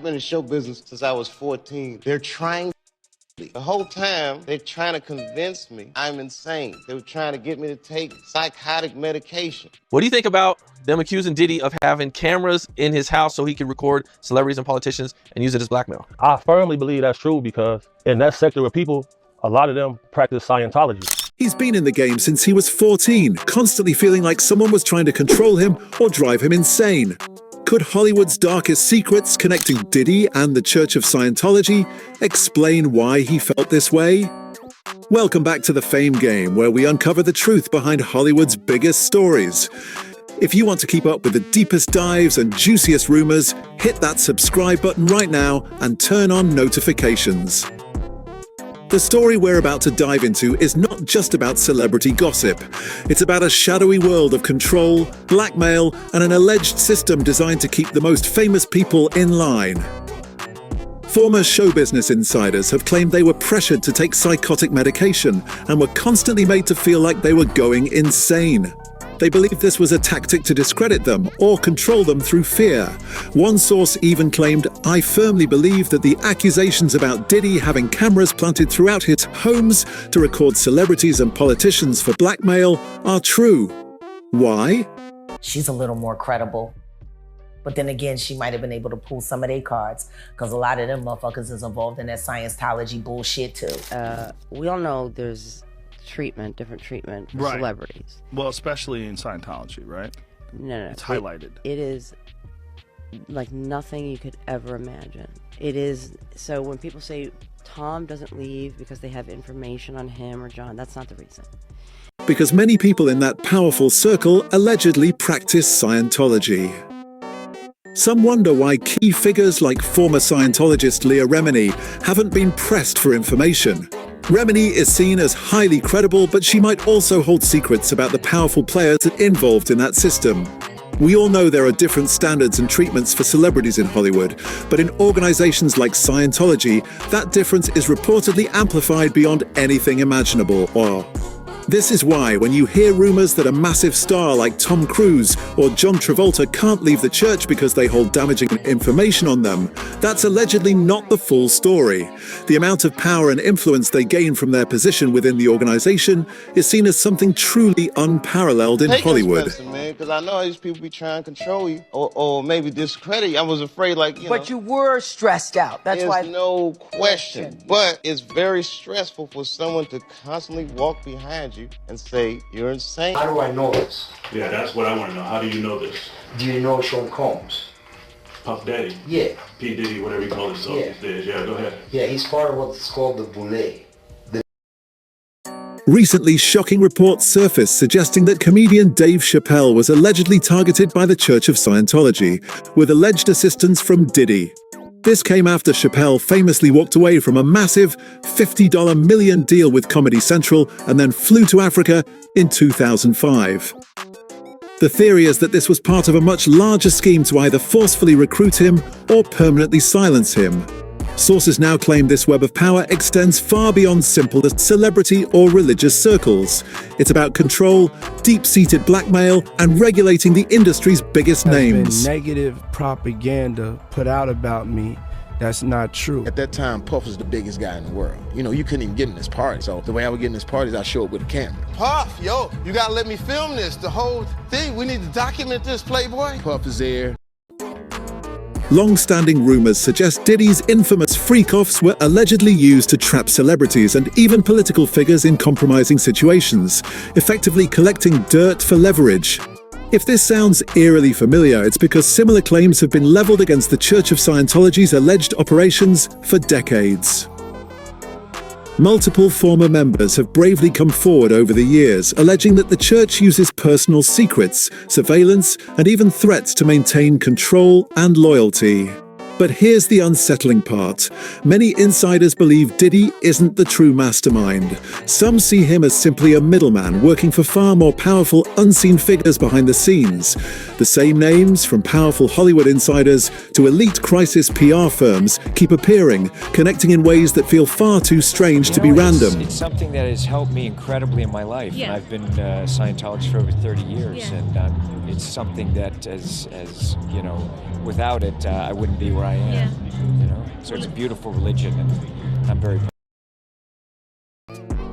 I've been in show business since I was 14. They're trying the whole time, they're trying to convince me I'm insane. They were trying to get me to take psychotic medication. What do you think about them accusing Diddy of having cameras in his house so he can record celebrities and politicians and use it as blackmail? I firmly believe that's true because in that sector of people, a lot of them practice Scientology. He's been in the game since he was 14, constantly feeling like someone was trying to control him or drive him insane. Could Hollywood's darkest secrets connecting Diddy and the Church of Scientology explain why he felt this way? Welcome back to The Fame Game, where we uncover the truth behind Hollywood's biggest stories. If you want to keep up with the deepest dives and juiciest rumors, hit that subscribe button right now and turn on notifications. The story we're about to dive into is not just about celebrity gossip. It's about a shadowy world of control, blackmail, and an alleged system designed to keep the most famous people in line. Former show business insiders have claimed they were pressured to take psychotic medication and were constantly made to feel like they were going insane. They believed this was a tactic to discredit them or control them through fear. One source even claimed, "I firmly believe that the accusations about Diddy having cameras planted throughout his homes to record celebrities and politicians for blackmail are true." Why? She's a little more credible. But then again, she might have been able to pull some of their cards because a lot of them motherfuckers is involved in that Scientology bullshit too. We all know there's different treatment for celebrities. Well, especially in Scientology, right? No. It's highlighted. It is like nothing you could ever imagine. It is, so when people say Tom doesn't leave because they have information on him or John, that's not the reason. Because many people in that powerful circle allegedly practice Scientology. Some wonder why key figures like former Scientologist Leah Remini haven't been pressed for information. Remini is seen as highly credible, but she might also hold secrets about the powerful players involved in that system. We all know there are different standards and treatments for celebrities in Hollywood, but in organizations like Scientology, that difference is reportedly amplified beyond anything imaginable. This is why, when you hear rumors that a massive star like Tom Cruise or John Travolta can't leave the church because they hold damaging information on them, that's allegedly not the full story. The amount of power and influence they gain from their position within the organization is seen as something truly unparalleled in Hollywood. Because I know these people be trying to control you or maybe discredit you. I was afraid, But you were stressed out. That's why. There's no question. But it's very stressful for someone to constantly walk behind you and say you're insane. How do I know this? Yeah, that's what I want to know. How do you know this? Do you know Sean Combs? Puff Daddy? Yeah. P. Diddy, whatever you call himself these days. Yeah, go ahead. Yeah, he's part of what's called the boule. Recently, shocking reports surfaced suggesting that comedian Dave Chappelle was allegedly targeted by the Church of Scientology, with alleged assistance from Diddy. This came after Chappelle famously walked away from a massive $50 million deal with Comedy Central and then flew to Africa in 2005. The theory is that this was part of a much larger scheme to either forcefully recruit him or permanently silence him. Sources now claim this web of power extends far beyond simple celebrity or religious circles. It's about control, deep-seated blackmail, and regulating the industry's biggest names. There's been negative propaganda put out about me that's not true. At that time, Puff was the biggest guy in the world. You know, you couldn't even get in this party. So the way I would get in this party is I show up with a camera. Puff, yo, you gotta let me film this. The whole thing, we need to document this, Playboy. Puff is there. Long-standing rumors suggest Diddy's infamous freak-offs were allegedly used to trap celebrities and even political figures in compromising situations, effectively collecting dirt for leverage. If this sounds eerily familiar, it's because similar claims have been leveled against the Church of Scientology's alleged operations for decades. Multiple former members have bravely come forward over the years, alleging that the church uses personal secrets, surveillance, and even threats to maintain control and loyalty. But here's the unsettling part. Many insiders believe Diddy isn't the true mastermind. Some see him as simply a middleman working for far more powerful, unseen figures behind the scenes. The same names, from powerful Hollywood insiders to elite crisis PR firms, keep appearing, connecting in ways that feel far too strange to be random. It's something that has helped me incredibly in my life. Yeah. I've been a Scientologist for over 30 years, and it's something that, as you know, without it, I wouldn't be where where I am. You know, so it's a beautiful religion, and I'm very.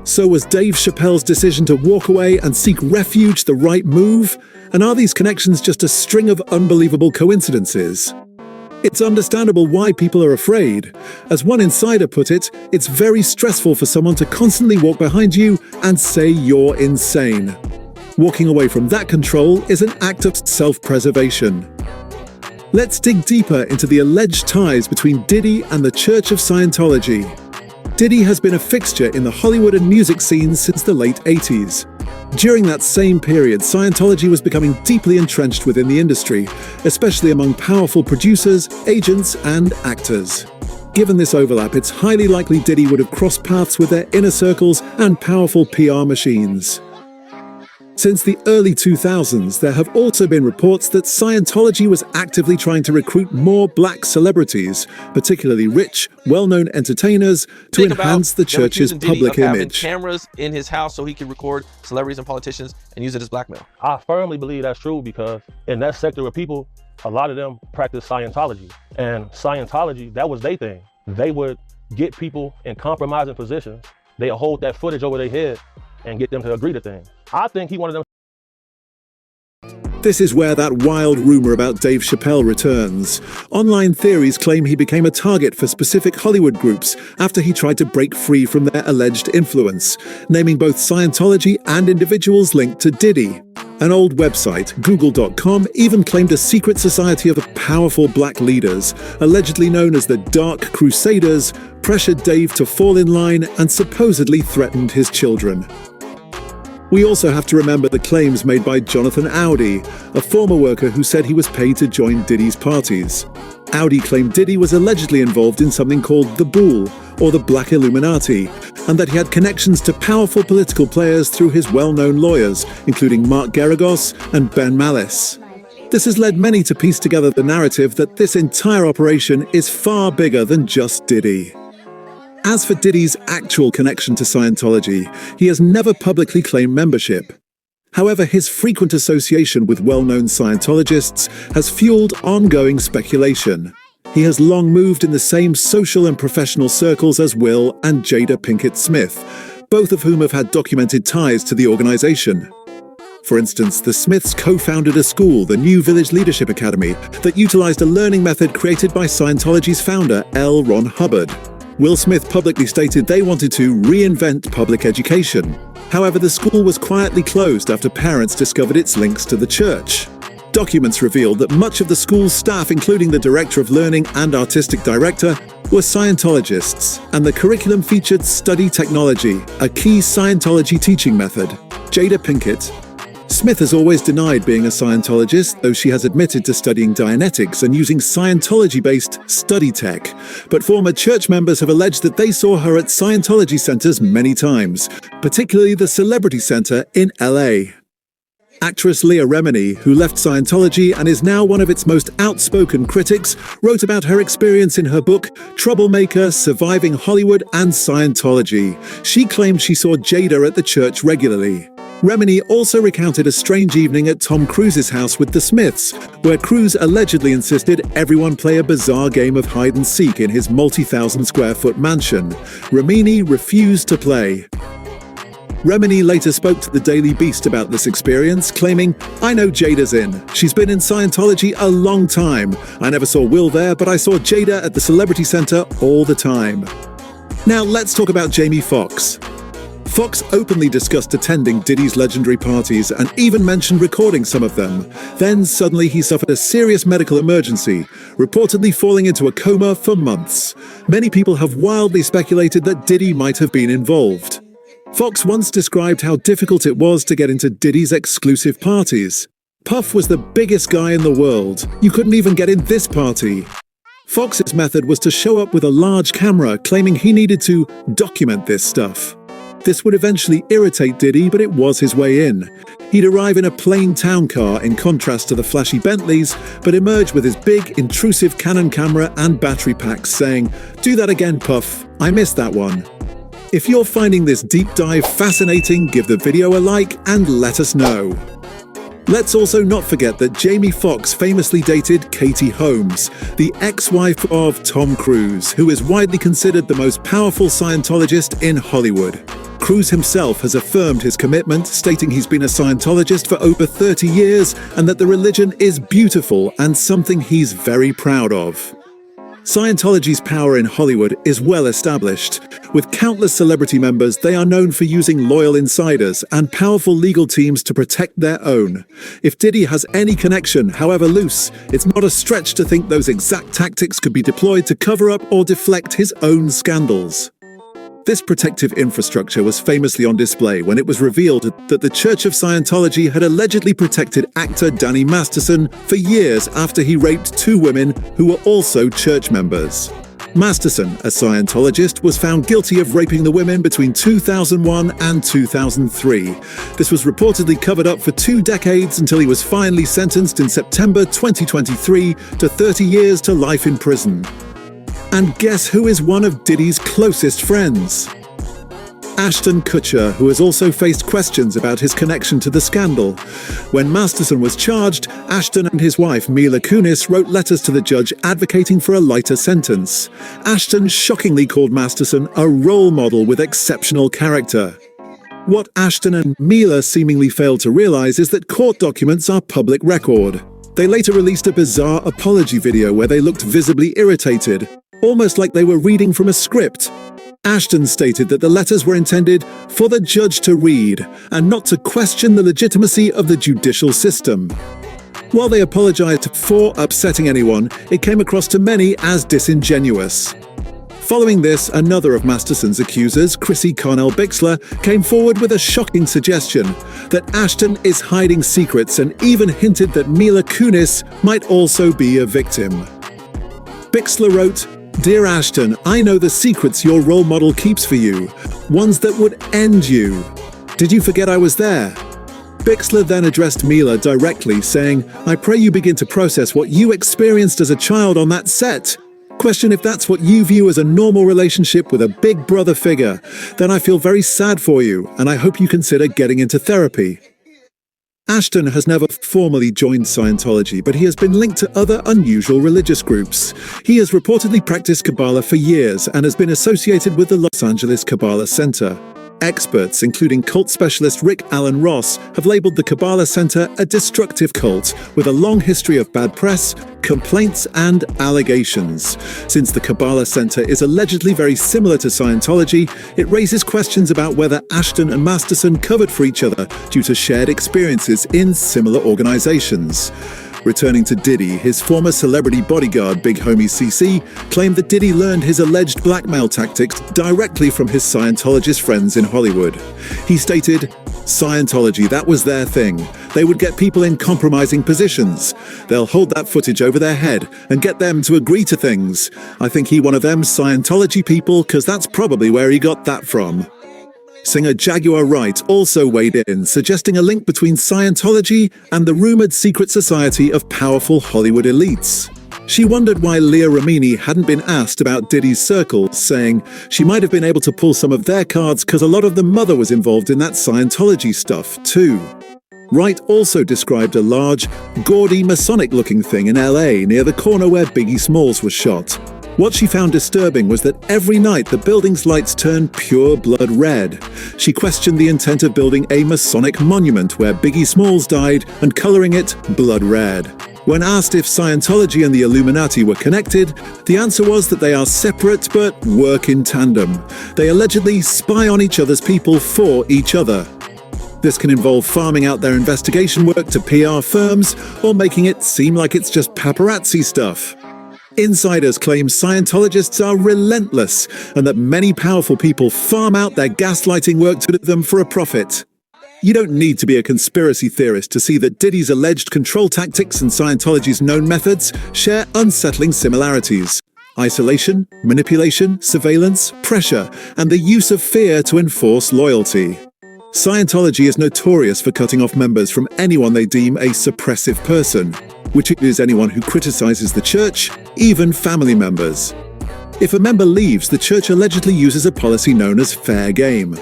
So was Dave Chappelle's decision to walk away and seek refuge the right move? And are these connections just a string of unbelievable coincidences? It's understandable why people are afraid. As one insider put it, it's very stressful for someone to constantly walk behind you and say you're insane. Walking away from that control is an act of self-preservation. Let's dig deeper into the alleged ties between Diddy and the Church of Scientology. Diddy has been a fixture in the Hollywood and music scenes since the late 80s. During that same period, Scientology was becoming deeply entrenched within the industry, especially among powerful producers, agents, and actors. Given this overlap, it's highly likely Diddy would have crossed paths with their inner circles and powerful PR machines. Since the early 2000s, there have also been reports that Scientology was actively trying to recruit more black celebrities, particularly rich, well-known entertainers, to enhance the church's public image. Cameras in his house so he could record celebrities and politicians and use it as blackmail. I firmly believe that's true because in that sector of people, a lot of them practice Scientology. And Scientology, that was their thing. They would get people in compromising positions. They'll hold that footage over their head and get them to agree to things. I think he wanted them. This is where that wild rumor about Dave Chappelle returns. Online theories claim he became a target for specific Hollywood groups after he tried to break free from their alleged influence, naming both Scientology and individuals linked to Diddy. An old website, Google.com, even claimed a secret society of powerful black leaders, allegedly known as the Dark Crusaders, pressured Dave to fall in line and supposedly threatened his children. We also have to remember the claims made by Jonathan Audi, a former worker who said he was paid to join Diddy's parties. Audi claimed Diddy was allegedly involved in something called the Bull, or the Black Illuminati, and that he had connections to powerful political players through his well-known lawyers, including Mark Geragos and Ben Malice. This has led many to piece together the narrative that this entire operation is far bigger than just Diddy. As for Diddy's actual connection to Scientology, he has never publicly claimed membership. However, his frequent association with well-known Scientologists has fueled ongoing speculation. He has long moved in the same social and professional circles as Will and Jada Pinkett Smith, both of whom have had documented ties to the organization. For instance, the Smiths co-founded a school, the New Village Leadership Academy, that utilized a learning method created by Scientology's founder, L. Ron Hubbard. Will Smith publicly stated they wanted to reinvent public education. However, the school was quietly closed after parents discovered its links to the church. Documents revealed that much of the school's staff, including the director of learning and artistic director, were Scientologists, and the curriculum featured study technology, a key Scientology teaching method. Jada Pinkett Smith has always denied being a Scientologist, though she has admitted to studying Dianetics and using Scientology-based study tech. But former church members have alleged that they saw her at Scientology centers many times, particularly the Celebrity Center in LA. Actress Leah Remini, who left Scientology and is now one of its most outspoken critics, wrote about her experience in her book, Troublemaker, Surviving Hollywood and Scientology. She claimed she saw Jada at the church regularly. Remini also recounted a strange evening at Tom Cruise's house with the Smiths, where Cruise allegedly insisted everyone play a bizarre game of hide-and-seek in his multi-thousand-square-foot mansion. Remini refused to play. Remini later spoke to the Daily Beast about this experience, claiming, "I know Jada's in. She's been in Scientology a long time. I never saw Will there, but I saw Jada at the Celebrity Center all the time." Now let's talk about Jamie Foxx. Fox openly discussed attending Diddy's legendary parties and even mentioned recording some of them. Then suddenly he suffered a serious medical emergency, reportedly falling into a coma for months. Many people have wildly speculated that Diddy might have been involved. Fox once described how difficult it was to get into Diddy's exclusive parties. Puff was the biggest guy in the world. You couldn't even get in this party. Fox's method was to show up with a large camera, claiming he needed to document this stuff. This would eventually irritate Diddy, but it was his way in. He'd arrive in a plain town car in contrast to the flashy Bentleys, but emerge with his big, intrusive Canon camera and battery packs, saying, "Do that again, Puff. I missed that one." If you're finding this deep dive fascinating, give the video a like and let us know. Let's also not forget that Jamie Foxx famously dated Katie Holmes, the ex-wife of Tom Cruise, who is widely considered the most powerful Scientologist in Hollywood. Cruise himself has affirmed his commitment, stating he's been a Scientologist for over 30 years and that the religion is beautiful and something he's very proud of. Scientology's power in Hollywood is well established. With countless celebrity members, they are known for using loyal insiders and powerful legal teams to protect their own. If Diddy has any connection, however loose, it's not a stretch to think those exact tactics could be deployed to cover up or deflect his own scandals. This protective infrastructure was famously on display when it was revealed that the Church of Scientology had allegedly protected actor Danny Masterson for years after he raped 2 women who were also church members. Masterson, a Scientologist, was found guilty of raping the women between 2001 and 2003. This was reportedly covered up for 2 decades until he was finally sentenced in September 2023 to 30 years to life in prison. And guess who is one of Diddy's closest friends? Ashton Kutcher, who has also faced questions about his connection to the scandal. When Masterson was charged, Ashton and his wife Mila Kunis wrote letters to the judge advocating for a lighter sentence. Ashton shockingly called Masterson a role model with exceptional character. What Ashton and Mila seemingly failed to realize is that court documents are public record. They later released a bizarre apology video where they looked visibly irritated, almost like they were reading from a script. Ashton stated that the letters were intended for the judge to read and not to question the legitimacy of the judicial system. While they apologized for upsetting anyone, it came across to many as disingenuous. Following this, another of Masterson's accusers, Chrissy Carnell-Bixler, came forward with a shocking suggestion that Ashton is hiding secrets and even hinted that Mila Kunis might also be a victim. Bixler wrote, "Dear Ashton, I know the secrets your role model keeps for you, ones that would end you. Did you forget I was there?" Bixler then addressed Mila directly, saying, "I pray you begin to process what you experienced as a child on that set. Question if that's what you view as a normal relationship with a big brother figure. Then I feel very sad for you, and I hope you consider getting into therapy." Ashton has never formally joined Scientology, but he has been linked to other unusual religious groups. He has reportedly practiced Kabbalah for years and has been associated with the Los Angeles Kabbalah Center. Experts, including cult specialist Rick Allen Ross, have labeled the Kabbalah Center a destructive cult with a long history of bad press, complaints, and allegations. Since the Kabbalah Center is allegedly very similar to Scientology, it raises questions about whether Ashton and Masterson covered for each other due to shared experiences in similar organizations. Returning to Diddy, his former celebrity bodyguard, Big Homie CC, claimed that Diddy learned his alleged blackmail tactics directly from his Scientologist friends in Hollywood. He stated, "Scientology, that was their thing. They would get people in compromising positions. They'll hold that footage over their head and get them to agree to things. I think he one of them Scientology people, because that's probably where he got that from." Singer Jaguar Wright also weighed in, suggesting a link between Scientology and the rumored secret society of powerful Hollywood elites. She wondered why Leah Remini hadn't been asked about Diddy's circle, saying she might have been able to pull some of their cards because a lot of the mother was involved in that Scientology stuff too. Wright also described a large, gaudy Masonic-looking thing in LA near the corner where Biggie Smalls was shot. What she found disturbing was that every night the building's lights turned pure blood red. She questioned the intent of building a Masonic monument where Biggie Smalls died and coloring it blood red. When asked if Scientology and the Illuminati were connected, the answer was that they are separate but work in tandem. They allegedly spy on each other's people for each other. This can involve farming out their investigation work to PR firms or making it seem like it's just paparazzi stuff. Insiders claim Scientologists are relentless and that many powerful people farm out their gaslighting work to them for a profit. You don't need to be a conspiracy theorist to see that Diddy's alleged control tactics and Scientology's known methods share unsettling similarities. Isolation, manipulation, surveillance, pressure, and the use of fear to enforce loyalty. Scientology is notorious for cutting off members from anyone they deem a suppressive person, which is anyone who criticizes the church, even family members. If a member leaves, the church allegedly uses a policy known as fair game.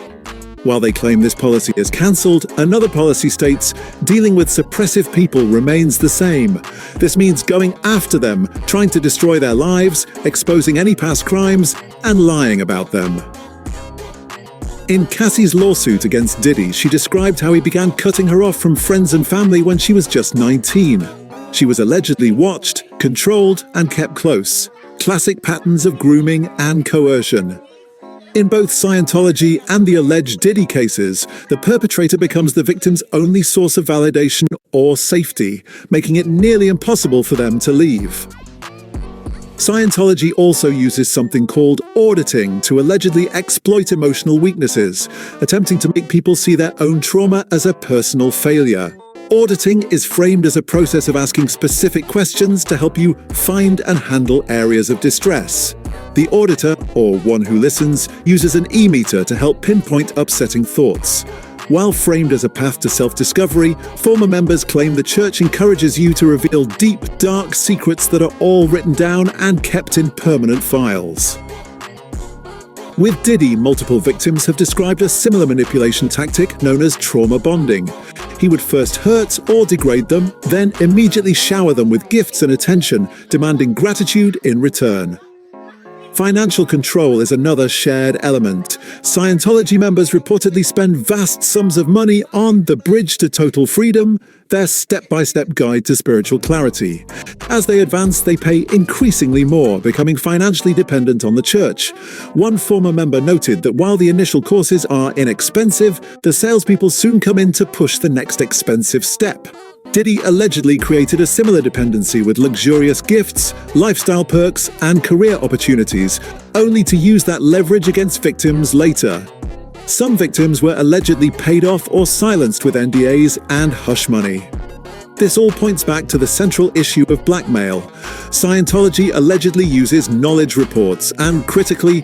While they claim this policy is cancelled, another policy states dealing with suppressive people remains the same. This means going after them, trying to destroy their lives, exposing any past crimes, and lying about them. In Cassie's lawsuit against Diddy, she described how he began cutting her off from friends and family when she was just 19. She was allegedly watched, controlled, and kept close. Classic patterns of grooming and coercion. In both Scientology and the alleged Diddy cases, the perpetrator becomes the victim's only source of validation or safety, making it nearly impossible for them to leave. Scientology also uses something called auditing to allegedly exploit emotional weaknesses, attempting to make people see their own trauma as a personal failure. Auditing is framed as a process of asking specific questions to help you find and handle areas of distress. The auditor, or one who listens, uses an e-meter to help pinpoint upsetting thoughts. While framed as a path to self-discovery, former members claim the church encourages you to reveal deep, dark secrets that are all written down and kept in permanent files. With Diddy, multiple victims have described a similar manipulation tactic known as trauma bonding. He would first hurt or degrade them, then immediately shower them with gifts and attention, demanding gratitude in return. Financial control is another shared element. Scientology members reportedly spend vast sums of money on The Bridge to Total Freedom, their step-by-step guide to spiritual clarity. As they advance, they pay increasingly more, becoming financially dependent on the church. One former member noted that while the initial courses are inexpensive, the salespeople soon come in to push the next expensive step. Diddy allegedly created a similar dependency with luxurious gifts, lifestyle perks, and career opportunities, only to use that leverage against victims later. Some victims were allegedly paid off or silenced with NDAs and hush money. This all points back to the central issue of blackmail. Scientology allegedly uses knowledge reports and critically